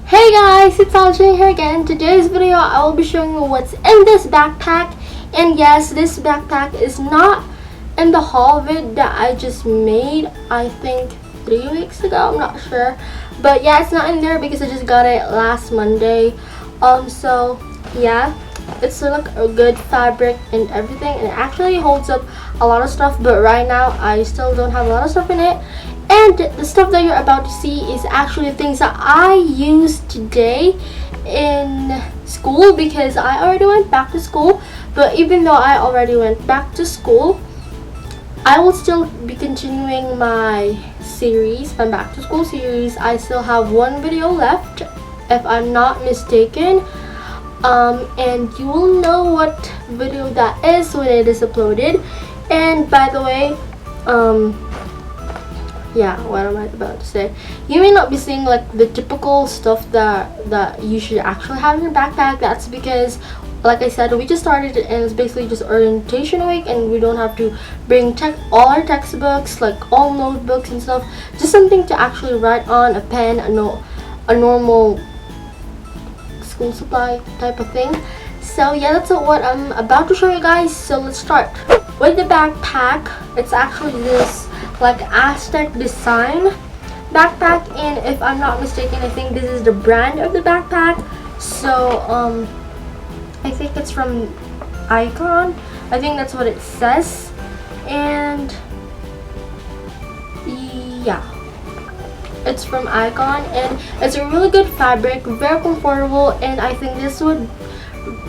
Hey guys, it's Aljay here again. In today's video, I will be showing you what's in this backpack. And yes, this backpack is not in the haul vid that I just made, I think 3 weeks ago, I'm not sure. But yeah, it's not in there because I just got it last Monday. So yeah, it's like a good fabric and everything, and it actually holds up a lot of stuff, but right now I still don't have a lot of stuff in it. And the stuff that you're about to see is actually things that I used today in school because I already went back to school. But even though I already went back to school, I will still be continuing my series, my back to school series. I still have one video left, if I'm not mistaken. And you will know what video that is when it is uploaded. And by the way, yeah, what am I about to say? You may not be seeing like the typical stuff that you should actually have in your backpack. That's because, like I said, we just started and it's basically just orientation week, and we don't have to bring all our textbooks, like all notebooks and stuff. Just something to actually write on, a pen, a normal school supply type of thing. So yeah, that's what I'm about to show you guys. So let's start with the backpack. It's actually this like Aztec design backpack, and if I'm not mistaken, I think this is the brand of the backpack. So I think it's from Icon. I think that's what it says. And yeah, it's from Icon, and it's a really good fabric, very comfortable, and I think this would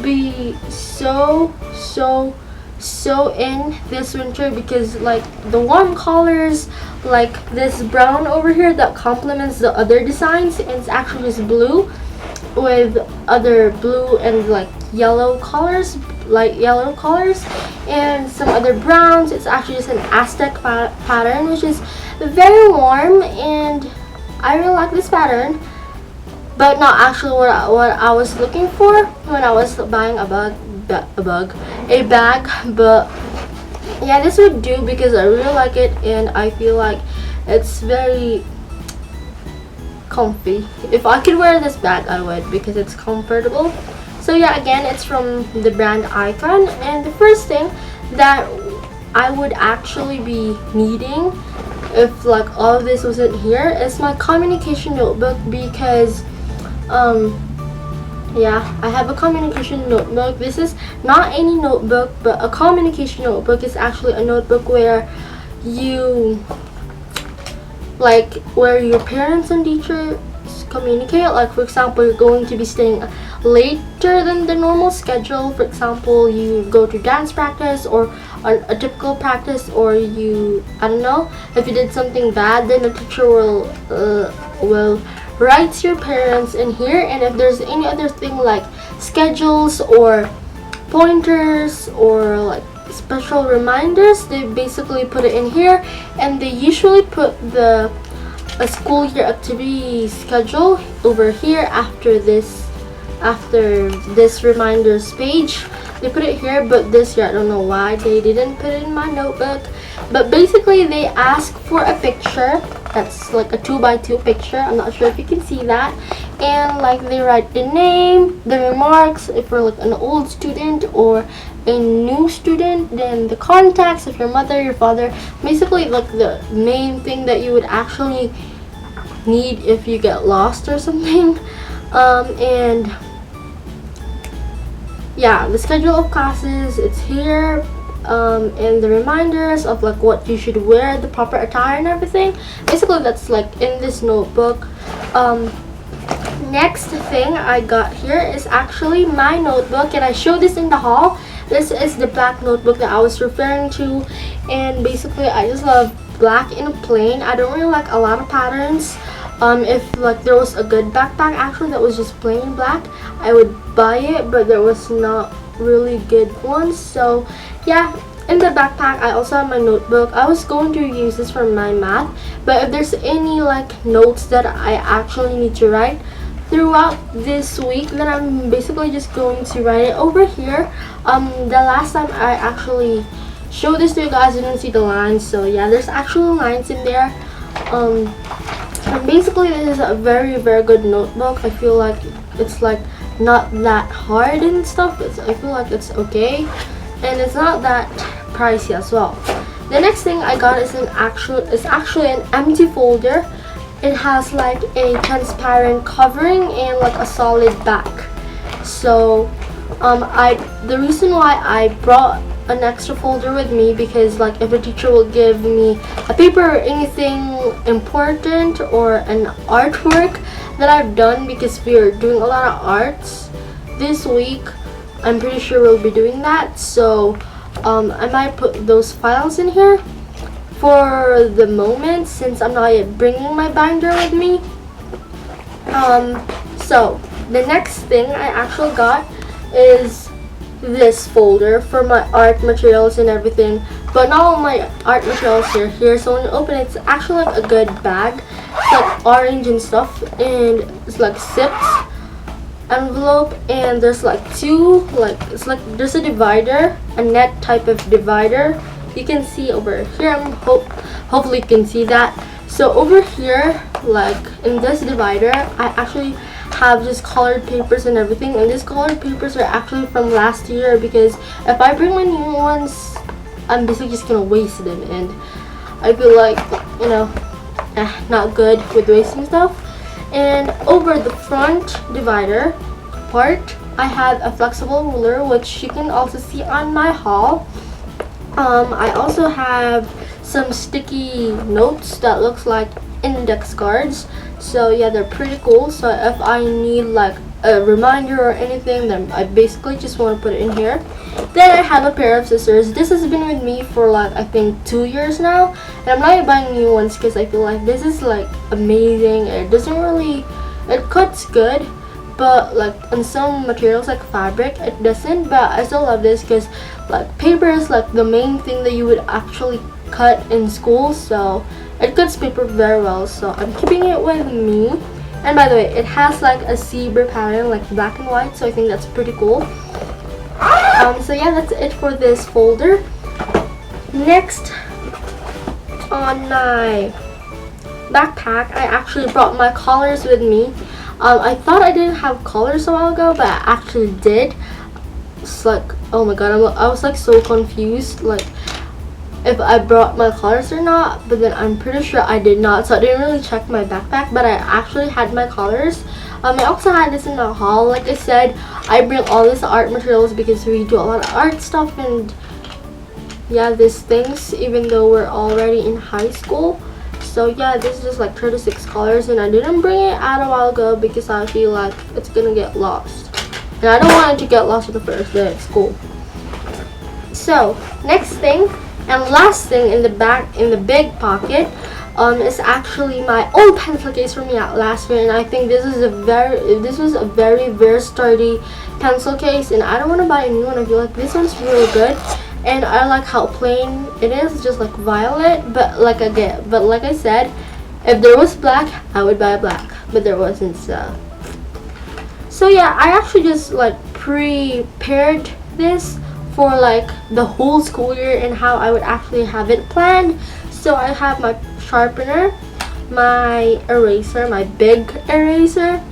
be so in this winter because like the warm colors, like this brown over here that complements the other designs, and it's actually just blue with other blue and like yellow colors, light yellow colors, and some other browns. It's actually just an Aztec pattern, which is very warm, and I really like this pattern, but not actually what I was looking for when I was buying a bag. But yeah, this would do because I really like it, and I feel like it's very comfy. If I could wear this bag, I would, because it's comfortable. So yeah, again, it's from the brand Icon, and the first thing that I would actually be needing if like all of this wasn't here is my communication notebook, because yeah, I have a communication notebook. This is not any notebook, but a communication notebook is actually a notebook where you like where your parents and teachers communicate. Like for example, you're going to be staying later than the normal schedule. For example, you go to dance practice or a typical practice, or you, I don't know, if you did something bad, then the teacher will write your parents in here. And if there's any other thing like schedules or pointers or like special reminders, they basically put it in here. And they usually put a school year activity schedule over here after this reminders page. They put it here, but this year I don't know why they didn't put it in my notebook. But basically they ask for a picture that's like a 2x2 picture. I'm not sure if you can see that. And like they write the name, the remarks if you're like an old student or a new student, then the contacts of your mother, your father, basically like the main thing that you would actually need if you get lost or something. And yeah, the schedule of classes, it's here, and the reminders of like what you should wear, the proper attire and everything. Basically that's like in this notebook. Next thing I got here is actually my notebook, and I showed this in the haul. This is the black notebook that I was referring to, and basically I just love black and plain. I don't really like a lot of patterns. If like there was a good backpack actually that was just plain black, I would buy it, but there was not really good ones. So yeah, in the backpack I also have my notebook. I was going to use this for my math, but if there's any like notes that I actually need to write throughout this week, then I'm basically just going to write it over here. The last time I actually showed this to you guys, I didn't see the lines, so yeah, there's actual lines in there. And basically this is a very good notebook. I feel like it's like not that hard and stuff. I feel like it's okay, and it's not that pricey as well. The next thing I got is actually an empty folder. It has like a transparent covering and like a solid back. So the reason why I brought an extra folder with me, because like if a teacher will give me a paper or anything important or an artwork that I've done, because we're doing a lot of arts this week, I'm pretty sure we'll be doing that. So I might put those files in here for the moment, since I'm not yet bringing my binder with me. So the next thing I actually got is this folder for my art materials and everything, but not all my art materials are here. So when you open it, it's actually like a good bag. It's like orange and stuff, and it's like zipped envelope, and there's like two, like it's like there's a divider, a net type of divider. You can see over here, hopefully you can see that. So over here, like in this divider, I actually have just colored papers and everything, and these colored papers are actually from last year, because if I bring my new ones, I'm basically just gonna waste them, and I feel like, you know, not good with wasting stuff. And over the front divider part, I have a flexible ruler, which you can also see on my haul. I also have some sticky notes that looks like index cards. So yeah, they're pretty cool. So if I need like a reminder or anything, then I basically just want to put it in here. Then I have a pair of scissors. This has been with me for like I think 2 years now, and I'm not buying new ones because I feel like this is like amazing. It cuts good, but like on some materials like fabric, it doesn't. But I still love this because like paper is like the main thing that you would actually cut in school, so it cuts paper very well. So I'm keeping it with me. And by the way, it has like a zebra pattern, like black and white, so I think that's pretty cool. So yeah, that's it for this folder. Next, on my backpack, I actually brought my collars with me. I thought I didn't have collars a while ago, but I actually did. It's like, oh my god, I was like so confused, like if I brought my collars or not, but then I'm pretty sure I did not, so I didn't really check my backpack, but I actually had my collars. I also had this in the haul. Like I said, I bring all this art materials because we do a lot of art stuff, and yeah, these things, even though we're already in high school. So yeah, this is just like 36 colors, and I didn't bring it out a while ago because I feel like it's gonna get lost, and I don't want it to get lost on the first day at school. So next thing and last thing in the big pocket is actually my old pencil case from me at last year, and I think this was a very sturdy pencil case, and I don't want to buy a new one. I feel like this one's really good, and I like how plain it is, just like violet. But like I said, if there was black, I would buy black, but there wasn't. So yeah, I actually just like prepared this for like the whole school year and how I would actually have it planned. So I have my sharpener, my eraser, my big eraser,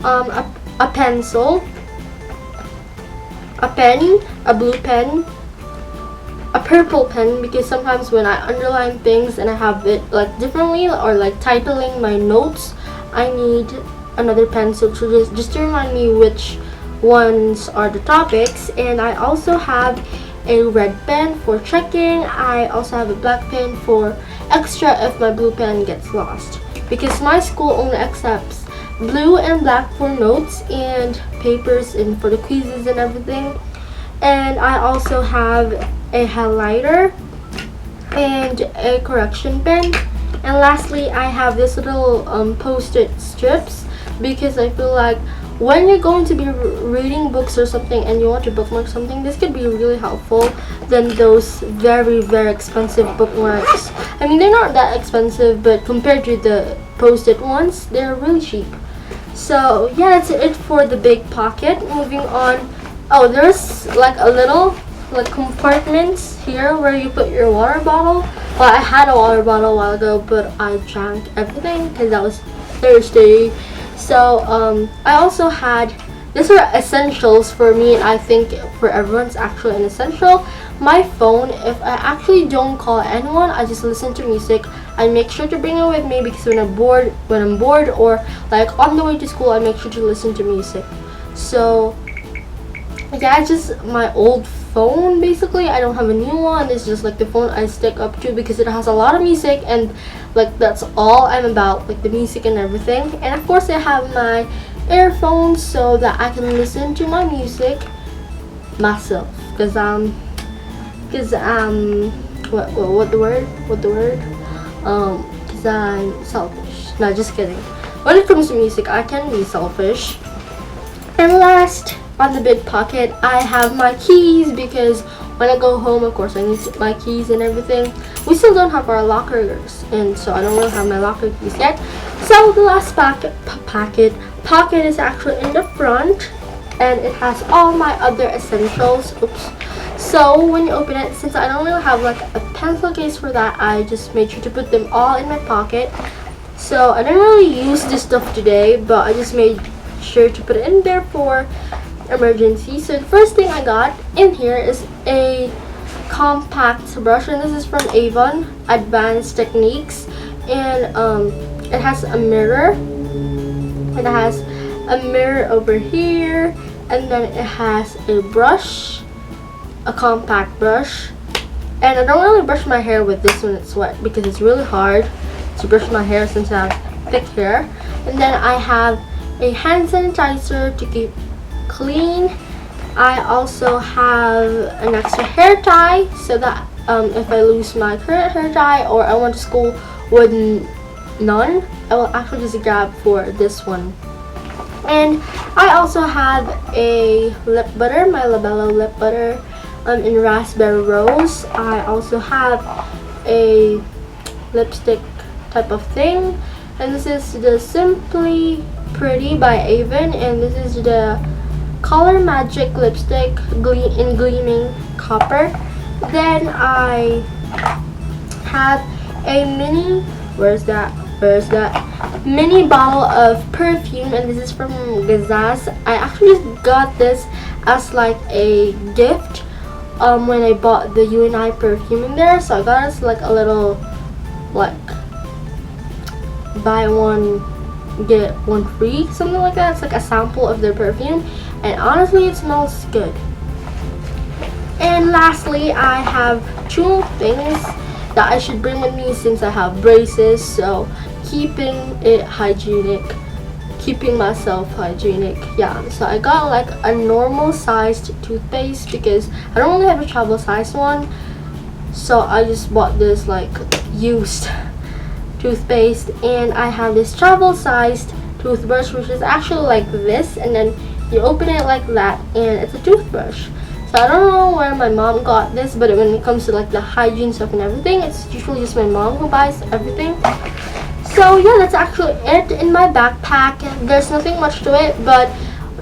a pencil, a pen, a blue pen, a purple pen, because sometimes when I underline things and I have it like differently, or like titling my notes, I need another pencil to just to remind me which ones are the topics. And I also have a red pen for checking. I also have a black pen for extra if my blue pen gets lost, because my school only accepts blue and black for notes and papers and for the quizzes and everything. And I also have a highlighter and a correction pen. And lastly, I have this little post-it strips, because I feel like when you're going to be reading books or something and you want to bookmark something, this could be really helpful than those very expensive bookmarks. I mean, they're not that expensive, but compared to the post-it ones, they're really cheap. So yeah, that's it for the big pocket. Moving on. Oh, there's like a little like compartments here where you put your water bottle. Well, I had a water bottle a while ago, but I drank everything because I was thirsty. So I also had, these are essentials for me, and I think for everyone's actually an essential. My phone, if I actually don't call anyone, I just listen to music. I make sure to bring it with me because when I'm bored or like on the way to school, I make sure to listen to music. So yeah, it's just my old phone basically. I don't have a new one. It's just like the phone I stick up to because it has a lot of music, and like that's all I'm about, like the music and everything. And of course I have my earphones so that I can listen to my music myself because because I'm selfish. No, just kidding. When it comes to music, I can be selfish. And last, on the big pocket, I have my keys because when I go home, of course, I need my keys and everything. We still don't have our lockers, and so I don't really have my locker keys yet. So the last pocket is actually in the front, and it has all my other essentials. Oops. So when you open it, since I don't really have like a pencil case for that, I just made sure to put them all in my pocket. So I didn't really use this stuff today, but I just made sure to put it in there for emergency. So the first thing I got in here is a compact brush, and this is from Avon Advanced Techniques, and it has a mirror. It has a mirror over here, and then it has a brush, a compact brush. And I don't really brush my hair with this when it's wet because it's really hard to brush my hair since I have thick hair. And then I have a hand sanitizer to keep clean. I also have an extra hair tie so that if I lose my current hair tie or I went to school with none, I will actually just grab for this one. And I also have a lip butter, my Labello lip butter in raspberry rose. I also have a lipstick type of thing, and this is the Simply Pretty by Avon, and this is the Color Magic lipstick in gleaming copper. Then I have a mini, where's that mini bottle of perfume, and this is from Giigii08. I actually just got this as like a gift when I bought the U&I perfume in there, so I got us like a little like buy one get one free, something like that. It's like a sample of their perfume, and honestly it smells good. And lastly, I have two things that I should bring with me since I have braces, so keeping it hygienic, keeping myself hygienic. Yeah, so I got like a normal sized toothpaste because I don't really have a travel size one, so I just bought this like used toothpaste. And I have this travel sized toothbrush, which is actually like this, and then you open it like that and it's a toothbrush. So I don't know where my mom got this, but when it comes to like the hygiene stuff and everything, it's usually just my mom who buys everything. So yeah, that's actually it in my backpack. There's nothing much to it, but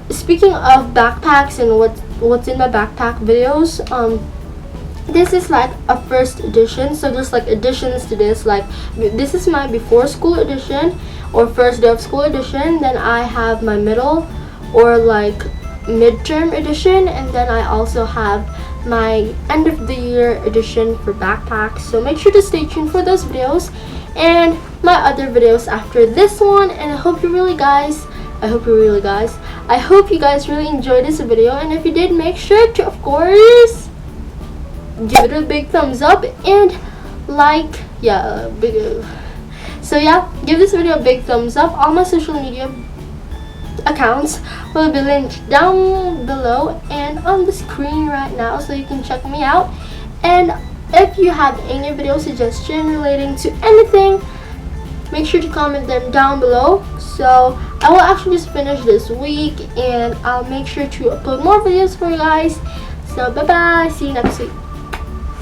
speaking of backpacks and what's in my backpack videos, this is like a first edition, so there's like additions to this. Like this is my before school edition or first day of school edition, then I have my middle or like midterm edition, and then I also have my end of the year edition for backpacks. So make sure to stay tuned for those videos and my other videos after this one. And I hope you guys really enjoyed this video, and if you did, make sure to of course give it a big thumbs up and like, so yeah, give this video a big thumbs up. All my social media accounts will be linked down below and on the screen right now, so you can check me out. And if you have any video suggestion relating to anything, make sure to comment them down below. So I will actually just finish this week, and I'll make sure to upload more videos for you guys. So bye bye, see you next week.